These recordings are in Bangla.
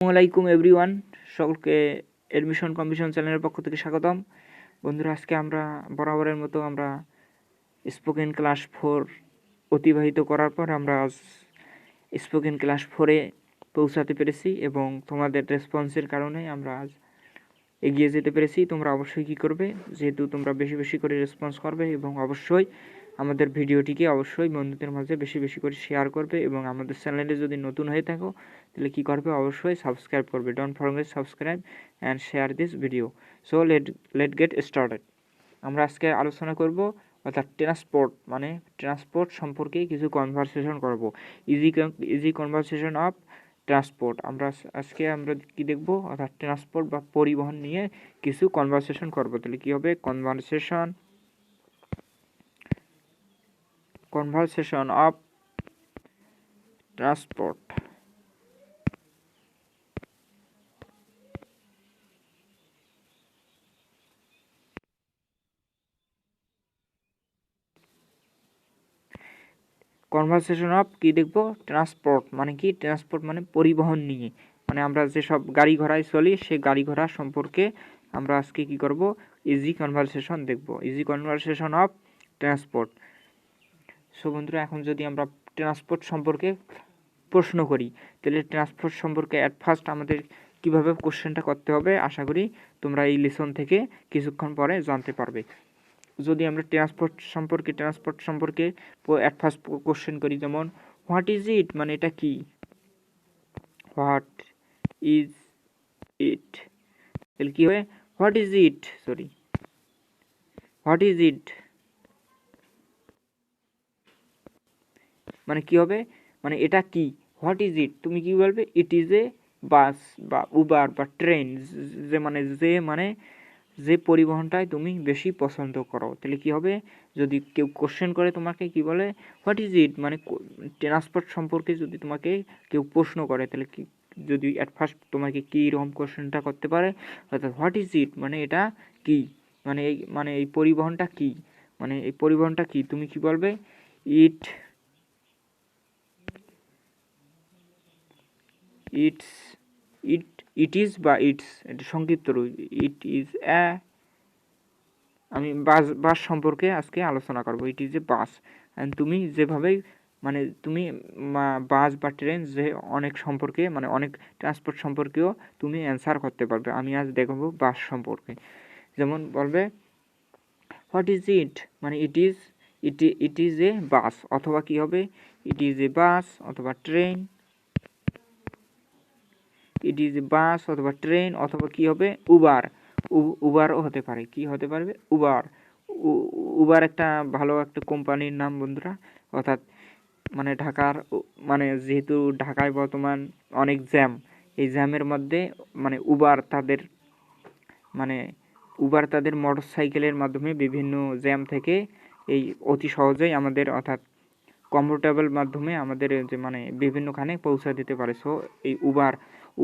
আসসালামাইকুম এভরিওয়ান, সকলকে এডমিশন কম্পিটিশন চ্যানেলের পক্ষ থেকে স্বাগতম। বন্ধুরা, আজকে আমরা বরাবরের মতো আমরা স্পোকেন ক্লাস 4 অতিবাহিত করার পর আমরা আজ স্পোকেন ক্লাস 4-এ পৌঁছাতে পেরেছি এবং তোমাদের রেসপন্সের কারণে আমরা আজ এগিয়ে যেতে পেরেছি। তোমরা অবশ্যই কী করবে, যেহেতু তোমরা বেশি বেশি করে রেসপন্স করবে এবং অবশ্যই আমাদের ভিডিওটিকে অবশ্যই বন্ধুদের মাঝে বেশি বেশি করে শেয়ার করবে এবং আমাদের চ্যানেলে যদি নতুন হয়ে থাকো তাহলে কী করবে, অবশ্যই সাবস্ক্রাইব করবে। Don't forget subscribe and share this video. So late get started. আমরা আজকে আলোচনা করব অর্থাৎ ট্রান্সপোর্ট সম্পর্কে কিছু কনভারসেশন করব। Easy conversation of transport. আমরা কি দেখব, অর্থাৎ ট্রান্সপোর্ট বা পরিবহন নিয়ে কিছু কনভারসেশন করব। তাহলে কী হবে, conversation of transport. Conversation of কি দেখব, ট্রান্সপোর্ট মানে কি, ট্রান্সপোর্ট মানে পরিবহন নিয়ে, মানে আমরা যেসব গাড়ি ঘোড়ায় চলি সেই গাড়ি ঘোড়া সম্পর্কে আমরা আজকে কি করব, ইজি কনভারসেশন দেখব। Easy conversation of transport. So বন্ধুরা, এখন যদি আমরা ট্রান্সপোর্ট সম্পর্কে প্রশ্ন করি, তাহলে ট্রান্সপোর্ট সম্পর্কে অ্যাট ফার্স্ট আমাদের কিভাবে কোশ্চেনটা করতে হবে, আশা করি তোমরা এই লেসন থেকে কিছুক্ষণ পরে জানতে পারবে। যদি আমরা ট্রান্সপোর্ট সম্পর্কে অ্যাট ফার্স্ট কোশ্চেন করি, যেমন হোয়াট ইজ ইট, মানে এটা কি, হোয়াট ইজ ইট, তাহলে কী হবে, হোয়াট ইজ ইট মানে কী হবে, মানে এটা কি, হোয়াট ইজ ইট তুমি কি বলবে, ইট ইজ এ বাস বা উবার বা ট্রেন, যে পরিবহনটাই তুমি বেশি পছন্দ করো। তাহলে কী হবে, যদি কেউ কোশ্চেন করে তোমাকে, কি বলে, হোয়াট ইজ ইট, মানে ট্রান্সপোর্ট সম্পর্কে যদি তোমাকে কেউ প্রশ্ন করে, তাহলে কি, যদি অ্যাট ফার্স্ট তোমাকে কী রকম কোশ্চেনটা করতে পারে, অর্থাৎ হোয়াট ইজ ইট মানে এটা কি, মানে এই পরিবহনটা কি, মানে এই পরিবহনটা কি, তুমি কি বলবে, ইট ইটস ইট ইজ বা ইটস, এটা সংক্ষিপ্ত রূপ, ইট ইজ আমি বাস সম্পর্কে আজকে আলোচনা করব। It is a bus. And তুমি যেভাবেই, মানে তুমি বাস বা ট্রেন যে অনেক সম্পর্কে, মানে অনেক ট্রান্সপোর্ট সম্পর্কেও তুমি অ্যান্সার করতে পারবে। আমি আজ দেখাবো বাস সম্পর্কে। যেমন বলবে হোয়াট ইজ ইট, মানে ইট ইজ এ বাস, অথবা কি হবে, ইট ইজ এ বাস অথবা ট্রেন, ইট ইজ এ বাস অথবা ট্রেন, অথবা কি হবে, উবারও হতে পারে। কি হতে পারবে, উবার একটা ভালো একটা কোম্পানির নাম বন্ধুরা। অর্থাৎ মানে মানে যেহেতু ঢাকায় বর্তমান অনেক জ্যাম, এই জ্যামের মধ্যে মানে উবার তাদের মোটর সাইকেলের মাধ্যমে বিভিন্ন জ্যাম থেকে এই অতি সহজেই আমাদের, অর্থাৎ কমফোর্টেবল মাধ্যমে আমাদের যে মানে বিভিন্নখানে পৌঁছা দিতে পারে। সো এই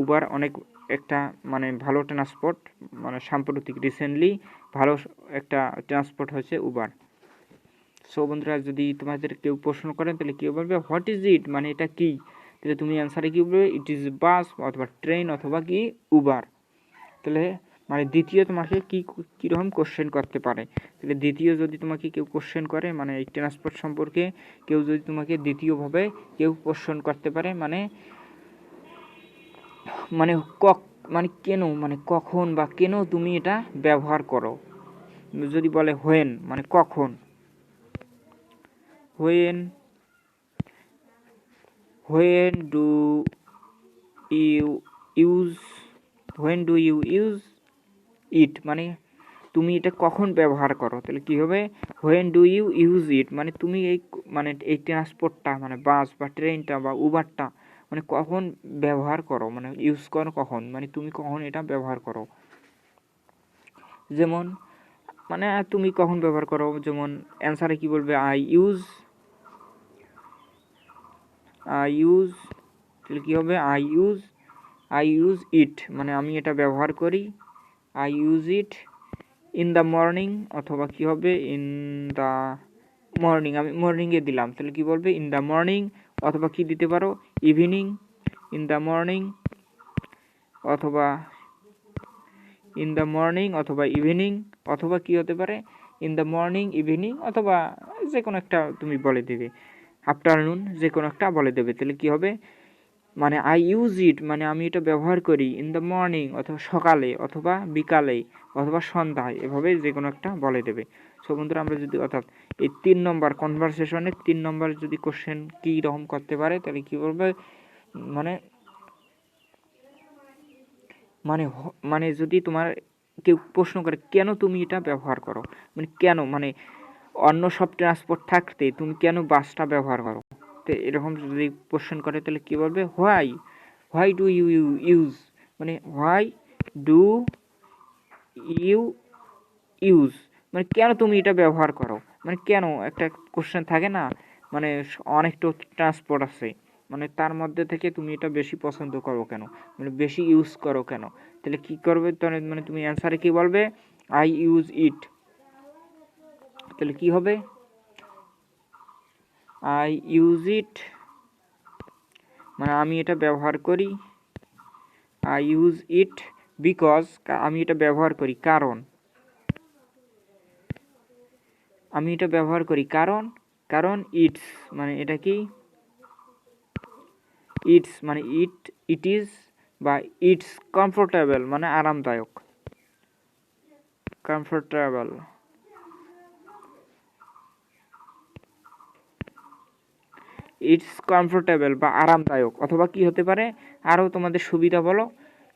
উবার অনেক একটা মানে ভালো ট্রান্সপোর্ট, মানে সাম্প্রতিক রিসেন্টলি ভালো একটা ট্রান্সপোর্ট হচ্ছে উবার। সো বন্ধুরা, যদি তোমাদের কেউ প্রশ্ন করেন তাহলে কী বলবে, হোয়াট ইজ ইট মানে এটা কি, তাহলে তুমি অ্যান্সারে কী বলবে, ইট ইজ বাস অথবা ট্রেন অথবা কি উবার। তাহলে মানে দ্বিতীয় তোমাকে কীরকম কোশ্চেন করতে পারে, তাহলে দ্বিতীয় যদি তোমাকে কেউ কোশ্চেন করে, মানে এই ট্রান্সপোর্ট সম্পর্কে কেউ যদি তোমাকে দ্বিতীয়ভাবে কেউ কোশ্চেন করতে পারে, মানে মানে মানে কেন, মানে কখন বা কেন তুমি এটা ব্যবহার করো। যদি বলে হোয়েন, মানে কখন, when do you use it, মানে তুমি এটা কখন ব্যবহার করো। তাহলে কী হবে, when do you use it, মানে তুমি এই ট্রান্সপোর্টটা, মানে বাস বা ট্রেনটা বা উবারটা মানে কখন ব্যবহার করো, মানে ইউজ করো কখন, মানে তুমি কখন এটা ব্যবহার করো। যেমন মানে তুমি কখন ব্যবহার করো, যেমন অ্যান্সারে কি বলবে, আই ইউজ, তাহলে কী হবে, আই ইউজ ইট, মানে আমি এটা ব্যবহার করি, I use it in the morning, অথবা কী হবে, ইন দ্য মর্নিং, আমি মর্নিংয়ে দিলাম, তাহলে কী বলবে, ইন দ্য মর্নিং, অথবা কি দিতে পারো, ইভিনিং, ইন দ্য মর্নিং, অথবা ইন দ্য মর্নিং অথবা ইভিনিং, অথবা কি হতে পারে ইন দ্য মর্নিং ইভিনিং, অথবা যে কোনো একটা তুমি বলে দেবে, আফটারনুন, যে কোনো একটা বলে দেবে। তাহলে কি হবে, মানে আই ইউজ ইট মানে আমি এটা ব্যবহার করি ইন দ্য মর্নিং অথবা সকালে অথবা বিকালে অথবা সন্ধ্যায়, এভাবে যে কোনো একটা বলে দেবে। সো বন্ধুরা, আমরা যদি অর্থাৎ এই 3 নম্বর কনভারসেশনে 3 নম্বর যদি কোশ্চেন কী রকম করতে পারে, তাহলে কী বলবে, মানে মানে মানে যদি তোমার কেউ প্রশ্ন করে কেন তুমি এটা ব্যবহার করো, মানে কেন, মানে অন্য সব ট্রান্সপোর্ট থাকতে তুমি কেন বাসটা ব্যবহার করো, তো এরকম যদি কোশ্চেন করে তাহলে কী বলবে, হোয়াই ডু ইউ ইউজ, মানে হোয়াই ডু ইউ ইউজ, মানে কেন তুমি এটা ব্যবহার করো, মানে কেন একটা কোশ্চেন থাকে না, মানে অনেক তো ট্রান্সপোর্ট আছে, মানে তার মধ্যে থেকে তুমি এটা বেশি পছন্দ করো কেন, মানে বেশি ইউজ করো কেন, তাহলে কি করবে, তাহলে মানে তুমি অ্যান্সারে কি বলবে, আই ইউজ ইট। তাহলে কি হবে, আই ইউজ ইট মানে আমি এটা ব্যবহার করি, আই ইউজ ইট বিকজ আমি এটা ব্যবহার করি কারণ, আমি এটা ব্যবহার করি কারণ, কারণ ইটস মানে এটা কি, ইটস মানে ইট ইজ বা ইটস কমফোর্টেবল মানে আরামদায়ক, কমফোর্টেবল, ইটস কমফোর্টেবল বা আরামদায়ক, অথবা কি হতে পারে আরও তোমাদের সুবিধা বলো,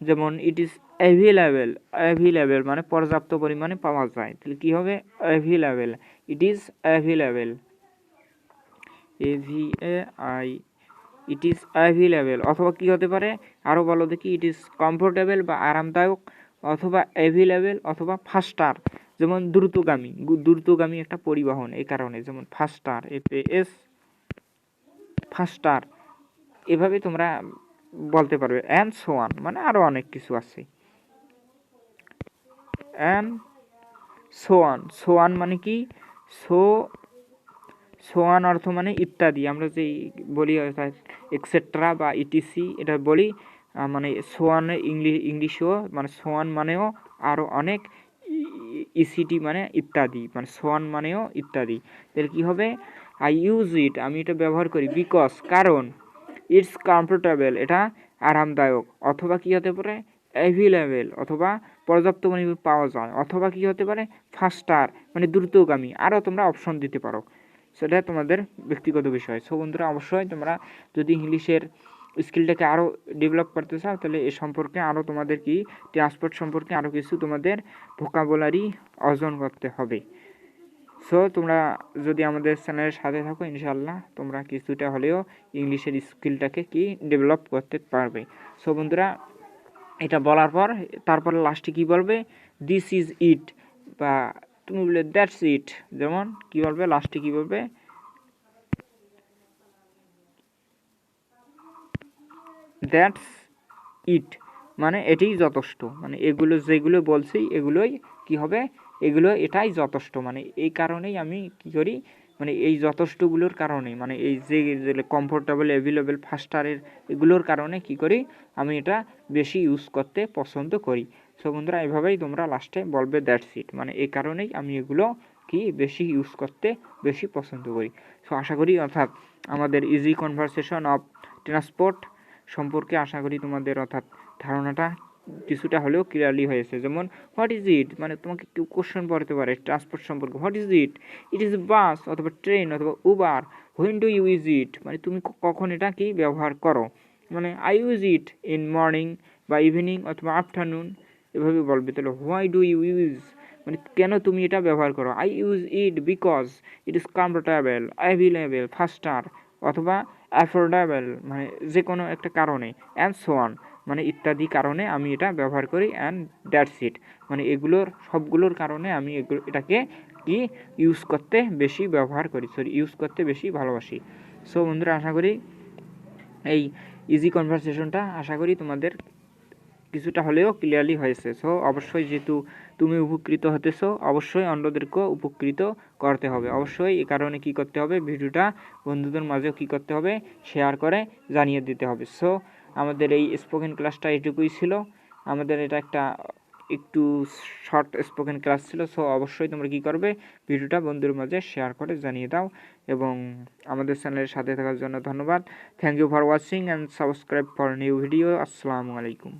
যেমন ইট ইজ অ্যাভেলেবেল, অ্যাভেলেবেল মানে পর্যাপ্ত পরিমাণে পাওয়া যায়, তাহলে কী হবে, available, it is available, AVAI, it is available, অথবা কি হতে পারে আরও বলো দেখি, ইট ইজ কমফোর্টেবল বা আরামদায়ক, অথবা অ্যাভেলেবেল, অথবা ফাস্টার, যেমন দ্রুতগামী একটা পরিবহন, এই কারণে, যেমন ফাস্টার, FAS, ফাস্টার, এভাবে তোমরা বলতে পারবে, অ্যান্ড সো অন মানে আরও অনেক কিছু আছে, and so on, so on মানে কি, সোয়ান অর্থ মানে ইত্যাদি, আমরা যে বলি এক্সেট্রা বা ইটিসি এটা বলি, মানে সোয়ান ইংলিশও মানে সোয়ান মানেও আরও অনেক, ইসিটি মানে ইত্যাদি, মানে সোয়ান মানেও ইত্যাদি, তাহলে কী হবে, আই ইউজ ইট আমি এটা ব্যবহার করি, বিকজ কারণ, ইটস কমফোর্টেবল এটা আরামদায়ক, অথবা কী হতে পারে অ্যাভেলেবেল অথবা পর্যাপ্ত পরিমাণে পাওয়া যায়, অথবা কী হতে পারে ফাস্টার মানে দ্রুতগামী, আরও তোমরা অপশন দিতে পারো, সেটা তোমাদের ব্যক্তিগত বিষয়। সো বন্ধুরা, অবশ্যই তোমরা যদি ইংলিশের স্কিলটাকে আরও ডেভেলপ করতে চাও, তাহলে এ সম্পর্কে আরও তোমাদের কি ট্রান্সপোর্ট সম্পর্কে আরও কিছু তোমাদের ভোকাবুলারি অর্জন করতে হবে। সো তোমরা যদি আমাদের চ্যানেলের সাথে থাকো, ইনশাআল্লাহ তোমরা কিছুটা হলেও ইংলিশের স্কিলটাকে কি ডেভেলপ করতে পারবে। সো বন্ধুরা, এটা বলার পর তারপরে লাস্টে কি বলবে, দিস ইজ ইট, বা তুমি বললে দ্যাটস ইট, যেমন কি বলবে লাস্টে কি বলবে, দ্যাটস ইট মানে এটাই যথেষ্ট, মানে এগুলো যেগুলো বলছি এগুলোই কি হবে, এগুলো এটাই যথেষ্ট, মানে এই কারণেই আমি কি করি, মানে এই যথেষ্টগুলোর কারণে, মানে এই যে কমফোর্টেবল অ্যাভেলেবেল ফাস্টারের এগুলোর কারণে কি করি, আমি এটা বেশি ইউজ করতে পছন্দ করি। সো বন্ধুরা, এভাবেই তোমরা লাস্টে বলবে দ্যাটস ইট, মানে এই কারণেই আমি এগুলো কি বেশি ইউজ করতে বেশি পছন্দ করি। সো আশা করি অর্থাৎ আমাদের ইজি কনভারসেশন অফ ট্রান্সপোর্ট সম্পর্কে আশা করি তোমাদের অর্থাৎ ধারণাটা কিছুটা হলেও ক্লিয়ারলি হয়েছে। যেমন হোয়াট ইজ ইট মানে তোমাকে কেউ কোশ্চেন করতে পারে ট্রান্সপোর্ট সম্পর্কে, what is it, it is bus অথবা ট্রেন অথবা Uber, when do you use it মানে তুমি কখন এটা কি ব্যবহার করো, মানে I use it in morning বা ইভিনিং অথবা আফটারনুন, এভাবে বলবে। তাহলে হোয়াই ডু ইউ ইউজ মানে কেন তুমি এটা ব্যবহার করো, I use it because it is comfortable, available, ফাস্টার অথবা অ্যাফোর্ডেবল মানে যে কোনো একটা কারণে, অ্যান্ড সো অন মানে ইত্যাদি কারণে আমি এটা ব্যবহার করি, অ্যান্ড দ্যাটস ইট মানে এগুলোর সবগুলোর কারণে আমি এটাকে কি ইউজ করতে বেশি ব্যবহার করি, ইউজ করতে বেশি ভালোবাসি। সো বন্ধুরা, আশা করি এই ইজি কনভারসেশনটা আশা করি তোমাদের কিছুটা হলেও ক্লিয়ারলি হয়েছে। সো অবশ্যই যেহেতু তুমি উপকৃত হতেছো, অবশ্যই অন্যদেরকেও উপকৃত করতে হবে। অবশ্যই এই কারণে কি করতে হবে, ভিডিওটা বন্ধুদের মাঝেও কি করতে হবে, শেয়ার করে জানিয়ে দিতে হবে। সো আমাদের এই স্পোকেন ক্লাসটা এটুকুই ছিল। আমাদের এটা একটা একটু শর্ট স্পোকেন ক্লাস ছিল। সো অবশ্যই তোমরা কী করবে, ভিডিওটা বন্ধুর মাঝে শেয়ার করে জানিয়ে দাও এবং আমাদের চ্যানেলের সাথে থাকার জন্য ধন্যবাদ। Thank you for watching and subscribe for new video. আসসালামু আলাইকুম।